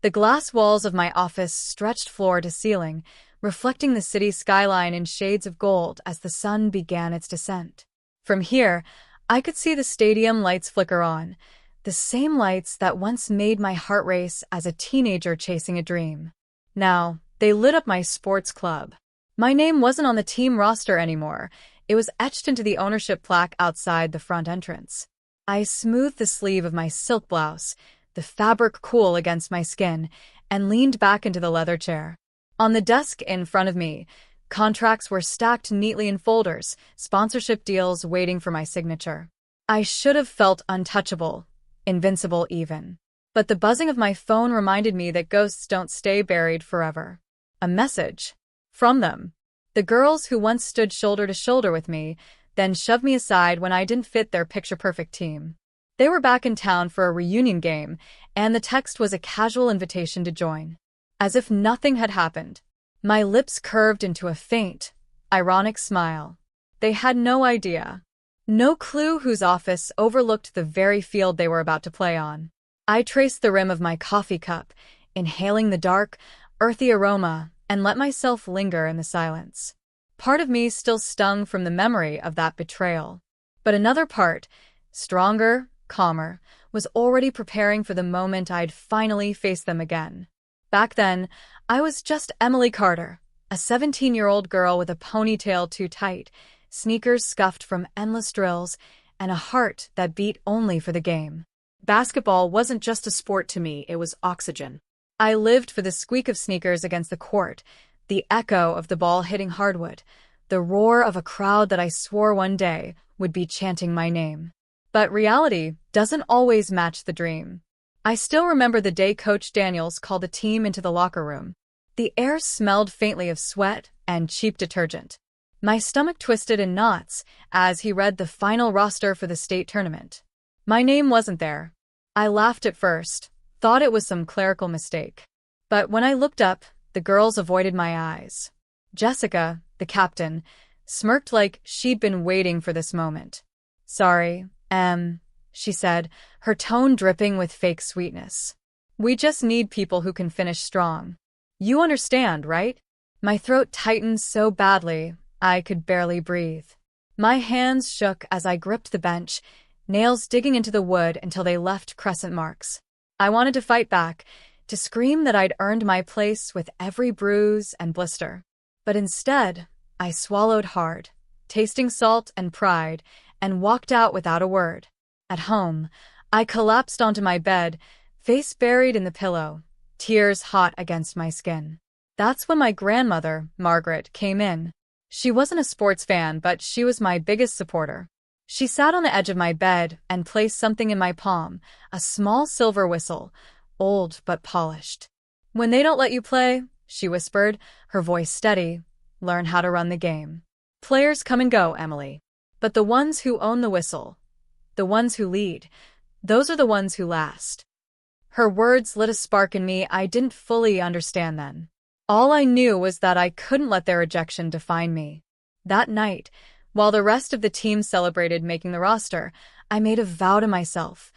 The glass walls of my office stretched floor to ceiling, reflecting the city skyline in shades of gold as the sun began its descent. From here, I could see the stadium lights flicker on, the same lights that once made my heart race as a teenager chasing a dream. Now, they lit up my sports club. My name wasn't on the team roster anymore. It was etched into the ownership plaque outside the front entrance. I smoothed the sleeve of my silk blouse, the fabric cool against my skin, and leaned back into the leather chair. On the desk in front of me, contracts were stacked neatly in folders, sponsorship deals waiting for my signature. I should have felt untouchable, invincible even. But the buzzing of my phone reminded me that ghosts don't stay buried forever. A message. From them. The girls who once stood shoulder to shoulder with me, then shoved me aside when I didn't fit their picture-perfect team. They were back in town for a reunion game, and the text was a casual invitation to join. As if nothing had happened. My lips curved into a faint, ironic smile. They had no idea. No clue whose office overlooked the very field they were about to play on. I traced the rim of my coffee cup, inhaling the dark, earthy aroma, and let myself linger in the silence. Part of me still stung from the memory of that betrayal. But another part, stronger, calmer, was already preparing for the moment I'd finally face them again. Back then, I was just Emily Carter, a 17-year-old girl with a ponytail too tight, sneakers scuffed from endless drills, and a heart that beat only for the game. Basketball wasn't just a sport to me, it was oxygen. I lived for the squeak of sneakers against the court, the echo of the ball hitting hardwood, the roar of a crowd that I swore one day would be chanting my name. But reality doesn't always match the dream. I still remember the day Coach Daniels called the team into the locker room. The air smelled faintly of sweat and cheap detergent. My stomach twisted in knots as he read the final roster for the state tournament. My name wasn't there. I laughed at first, thought it was some clerical mistake. But when I looked up, the girls avoided my eyes. Jessica, the captain, smirked like she'd been waiting for this moment. "Sorry, she said, her tone dripping with fake sweetness. "We just need people who can finish strong. You understand, right?" My throat tightened so badly, I could barely breathe. My hands shook as I gripped the bench, nails digging into the wood until they left crescent marks. I wanted to fight back, to scream that I'd earned my place with every bruise and blister. But instead, I swallowed hard, tasting salt and pride, and walked out without a word. At home, I collapsed onto my bed, face buried in the pillow, tears hot against my skin. That's when my grandmother, Margaret, came in. She wasn't a sports fan, but she was my biggest supporter. She sat on the edge of my bed and placed something in my palm, a small silver whistle, old but polished. "When they don't let you play," she whispered, her voice steady, "learn how to run the game. Players come and go, Emily. But the ones who own the whistle, the ones who lead, those are the ones who last." Her words lit a spark in me I didn't fully understand then. All I knew was that I couldn't let their rejection define me. That night, while the rest of the team celebrated making the roster, I made a vow to myself.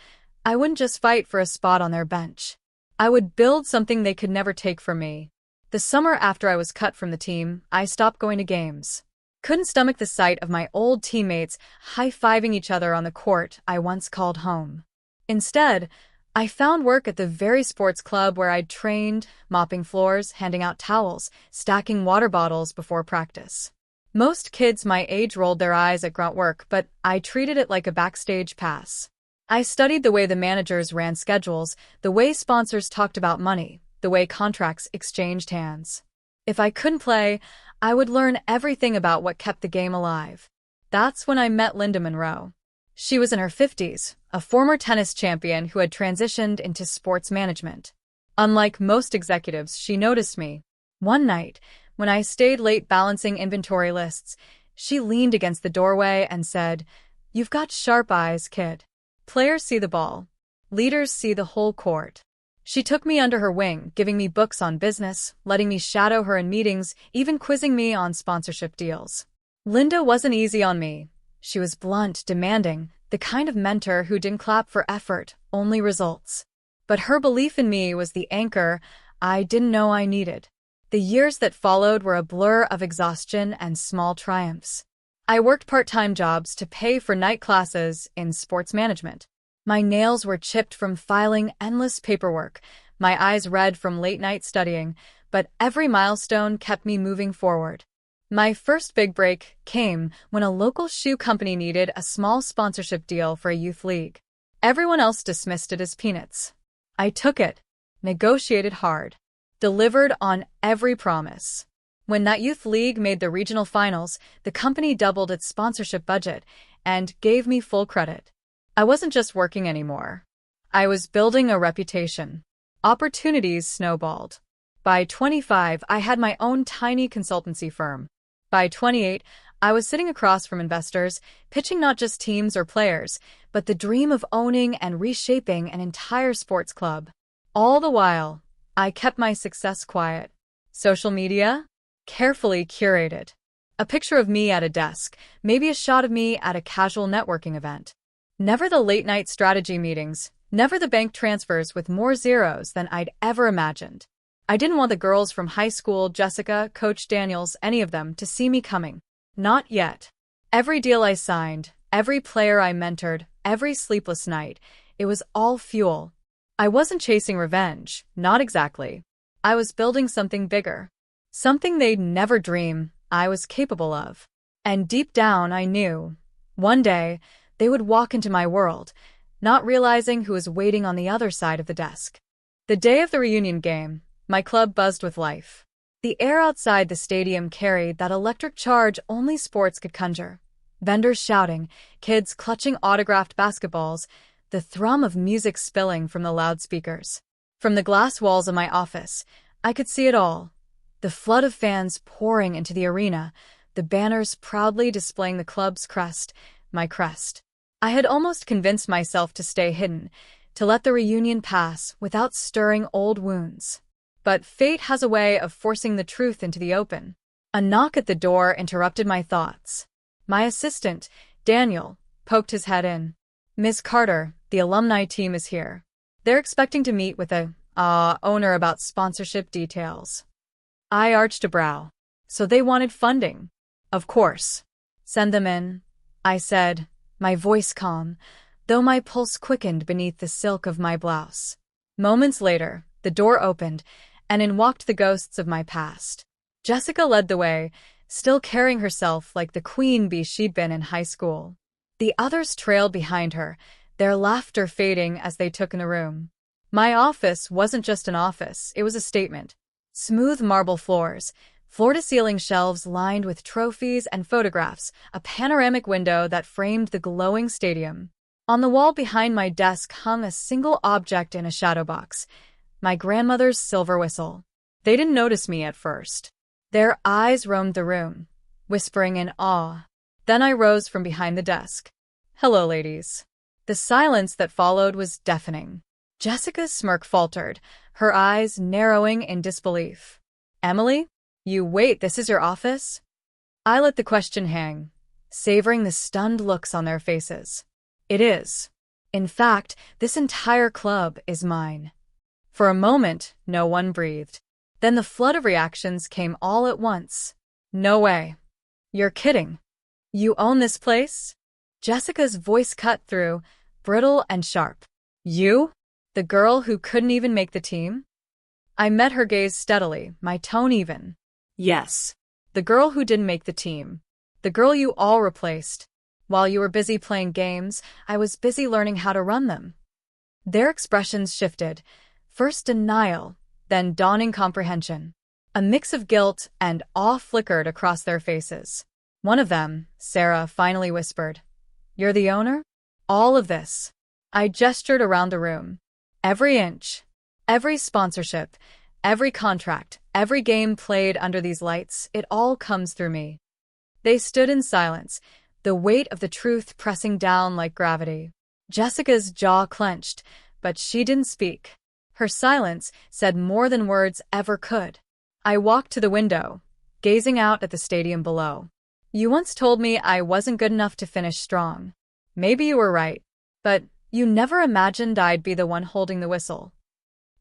I wouldn't just fight for a spot on their bench. I would build something they could never take from me. The summer after I was cut from the team, I stopped going to games. Couldn't stomach the sight of my old teammates high-fiving each other on the court I once called home. Instead, I found work at the very sports club where I'd trained, mopping floors, handing out towels, stacking water bottles before practice. Most kids my age rolled their eyes at grunt work, but I treated it like a backstage pass. I studied the way the managers ran schedules, the way sponsors talked about money, the way contracts exchanged hands. If I couldn't play, I would learn everything about what kept the game alive. That's when I met Linda Monroe. She was in her 50s, a former tennis champion who had transitioned into sports management. Unlike most executives, she noticed me. One night, when I stayed late balancing inventory lists, she leaned against the doorway and said, "You've got sharp eyes, kid. Players see the ball. Leaders see the whole court." She took me under her wing, giving me books on business, letting me shadow her in meetings, even quizzing me on sponsorship deals. Linda wasn't easy on me. She was blunt, demanding, the kind of mentor who didn't clap for effort, only results. But her belief in me was the anchor I didn't know I needed. The years that followed were a blur of exhaustion and small triumphs. I worked part-time jobs to pay for night classes in sports management. My nails were chipped from filing endless paperwork, my eyes red from late-night studying, but every milestone kept me moving forward. My first big break came when a local shoe company needed a small sponsorship deal for a youth league. Everyone else dismissed it as peanuts. I took it, negotiated hard, delivered on every promise. When that youth league made the regional finals, the company doubled its sponsorship budget and gave me full credit. I wasn't just working anymore. I was building a reputation. Opportunities snowballed. By 25, I had my own tiny consultancy firm. By 28, I was sitting across from investors, pitching not just teams or players, but the dream of owning and reshaping an entire sports club. All the while, I kept my success quiet. Social media? Carefully curated. A picture of me at a desk, maybe a shot of me at a casual networking event. Never the late-night strategy meetings, never the bank transfers with more zeros than I'd ever imagined. I didn't want the girls from high school, Jessica, Coach Daniels, any of them, to see me coming. Not yet. Every deal I signed, every player I mentored, every sleepless night, it was all fuel. I wasn't chasing revenge, not exactly. I was building something bigger. Something they'd never dream I was capable of. And deep down I knew, one day, they would walk into my world, not realizing who was waiting on the other side of the desk. The day of the reunion game, my club buzzed with life. The air outside the stadium carried that electric charge only sports could conjure. Vendors shouting, kids clutching autographed basketballs, the thrum of music spilling from the loudspeakers. From the glass walls of my office, I could see it all. The flood of fans pouring into the arena, the banners proudly displaying the club's crest, my crest. I had almost convinced myself to stay hidden, to let the reunion pass without stirring old wounds. But fate has a way of forcing the truth into the open. A knock at the door interrupted my thoughts. My assistant, Daniel, poked his head in. "Miss Carter, the alumni team is here. They're expecting to meet with the owner about sponsorship details." I arched a brow. So they wanted funding. Of course. "Send them in," I said, my voice calm, though my pulse quickened beneath the silk of my blouse. Moments later, the door opened, and in walked the ghosts of my past. Jessica led the way, still carrying herself like the queen bee she'd been in high school. The others trailed behind her, their laughter fading as they took in the room. My office wasn't just an office, it was a statement. Smooth marble floors, floor-to-ceiling shelves lined with trophies and photographs, a panoramic window that framed the glowing stadium. On the wall behind my desk hung a single object in a shadow box, my grandmother's silver whistle. They didn't notice me at first. Their eyes roamed the room, whispering in awe. Then I rose from behind the desk. "Hello, ladies." The silence that followed was deafening. Jessica's smirk faltered, her eyes narrowing in disbelief. "Emily? This is your office?" I let the question hang, savoring the stunned looks on their faces. "It is. In fact, this entire club is mine." For a moment, no one breathed. Then the flood of reactions came all at once. "No way. You're kidding. You own this place?" Jessica's voice cut through, brittle and sharp. "You? The girl who couldn't even make the team?" I met her gaze steadily, my tone even. "Yes. The girl who didn't make the team. The girl you all replaced. While you were busy playing games, I was busy learning how to run them." Their expressions shifted. First denial, then dawning comprehension. A mix of guilt and awe flickered across their faces. One of them, Sarah, finally whispered, "You're the owner? All of this?" I gestured around the room. "Every inch. Every sponsorship. Every contract. Every game played under these lights. It all comes through me." They stood in silence, the weight of the truth pressing down like gravity. Jessica's jaw clenched, but she didn't speak. Her silence said more than words ever could. I walked to the window, gazing out at the stadium below. "You once told me I wasn't good enough to finish strong. Maybe you were right, but you never imagined I'd be the one holding the whistle."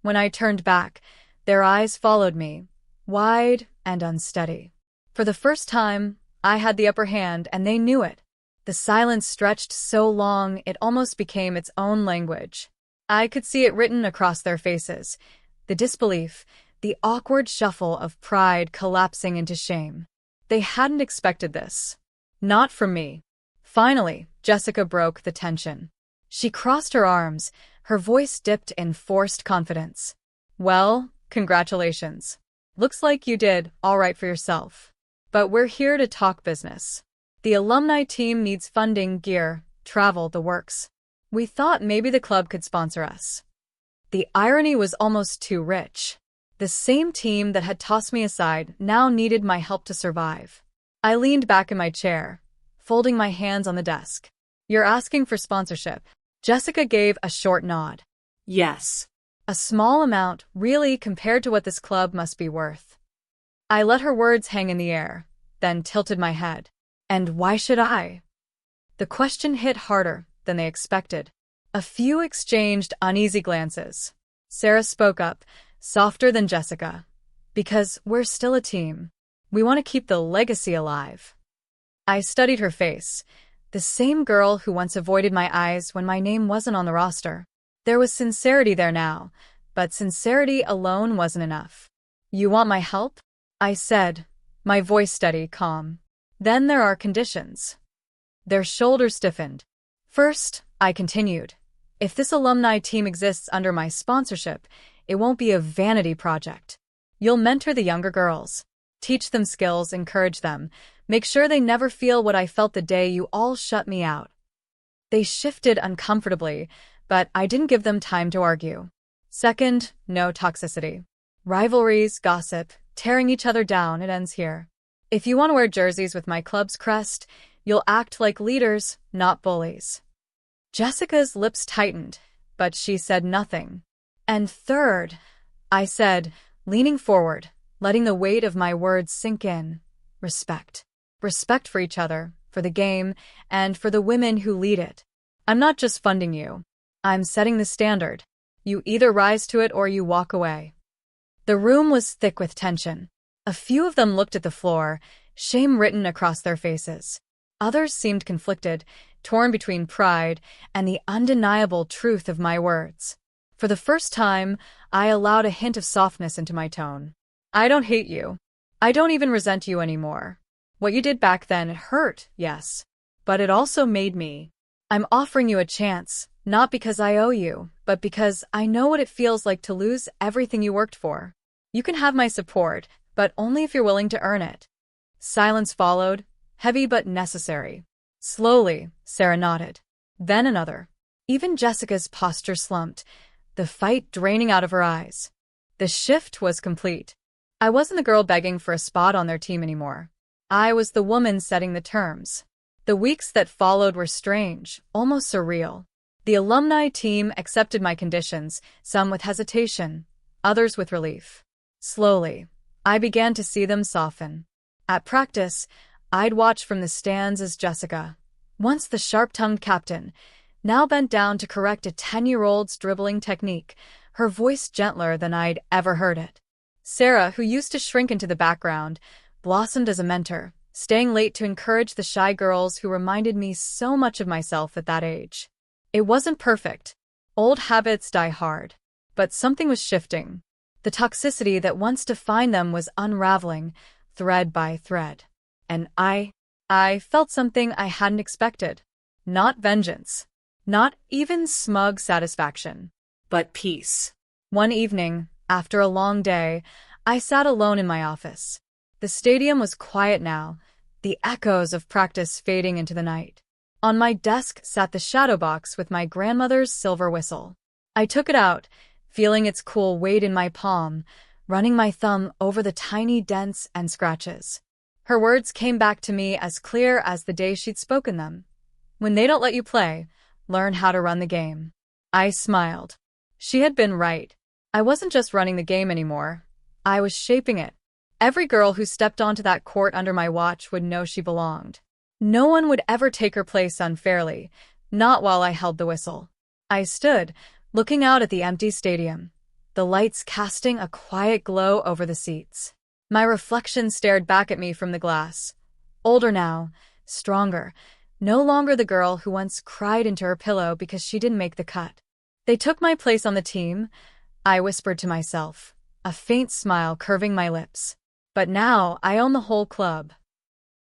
When I turned back, their eyes followed me, wide and unsteady. For the first time, I had the upper hand, and they knew it. The silence stretched so long it almost became its own language. I could see it written across their faces, the disbelief, the awkward shuffle of pride collapsing into shame. They hadn't expected this. Not from me. Finally, Jessica broke the tension. She crossed her arms, her voice dipped in forced confidence. Well, congratulations. Looks like you did all right for yourself. But we're here to talk business. The alumni team needs funding, gear, travel, the works. We thought maybe the club could sponsor us. The irony was almost too rich. The same team that had tossed me aside now needed my help to survive. I leaned back in my chair, folding my hands on the desk. You're asking for sponsorship. Jessica gave a short nod. Yes. A small amount, really, compared to what this club must be worth. I let her words hang in the air, then tilted my head. And why should I? The question hit harder than they expected. A few exchanged uneasy glances. Sarah spoke up, softer than Jessica. Because we're still a team. We want to keep the legacy alive. I studied her face. The same girl who once avoided my eyes when my name wasn't on the roster. There was sincerity there now, but sincerity alone wasn't enough. You want my help? I said, my voice steady, calm. Then there are conditions. Their shoulders stiffened. First, I continued, if this alumni team exists under my sponsorship, it won't be a vanity project. You'll mentor the younger girls. Teach them skills, encourage them. Make sure they never feel what I felt the day you all shut me out. They shifted uncomfortably, but I didn't give them time to argue. Second, no toxicity. Rivalries, gossip, tearing each other down, it ends here. If you want to wear jerseys with my club's crest, you'll act like leaders, not bullies. Jessica's lips tightened, but she said nothing. And third, I said, leaning forward, letting the weight of my words sink in, respect. Respect for each other, for the game, and for the women who lead it. I'm not just funding you. I'm setting the standard. You either rise to it or you walk away. The room was thick with tension. A few of them looked at the floor, shame written across their faces. Others seemed conflicted, torn between pride and the undeniable truth of my words. For the first time, I allowed a hint of softness into my tone. I don't hate you. I don't even resent you anymore. What you did back then hurt, yes. But it also made me. I'm offering you a chance, not because I owe you, but because I know what it feels like to lose everything you worked for. You can have my support, but only if you're willing to earn it. Silence followed, heavy but necessary. Slowly, Sarah nodded. Then another. Even Jessica's posture slumped, the fight draining out of her eyes. The shift was complete. I wasn't the girl begging for a spot on their team anymore. I was the woman setting the terms. The weeks that followed were strange, almost surreal. The alumni team accepted my conditions, some with hesitation, others with relief. Slowly, I began to see them soften. At practice, I'd watch from the stands as Jessica, once the sharp-tongued captain, now bent down to correct a 10-year-old's dribbling technique, her voice gentler than I'd ever heard it. Sarah, who used to shrink into the background, blossomed as a mentor, staying late to encourage the shy girls who reminded me so much of myself at that age. It wasn't perfect. Old habits die hard. But something was shifting. The toxicity that once defined them was unraveling, thread by thread. And I felt something I hadn't expected. Not vengeance. Not even smug satisfaction. But peace. One evening, after a long day, I sat alone in my office. The stadium was quiet now, the echoes of practice fading into the night. On my desk sat the shadow box with my grandmother's silver whistle. I took it out, feeling its cool weight in my palm, running my thumb over the tiny dents and scratches. Her words came back to me as clear as the day she'd spoken them. When they don't let you play, learn how to run the game. I smiled. She had been right. I wasn't just running the game anymore. I was shaping it. Every girl who stepped onto that court under my watch would know she belonged. No one would ever take her place unfairly, not while I held the whistle. I stood, looking out at the empty stadium. the lights casting a quiet glow over the seats. My reflection stared back at me from the glass. Older now, stronger, no longer the girl who once cried into her pillow because she didn't make the cut. They took my place on the team, I whispered to myself, a faint smile curving my lips. But now I own the whole club.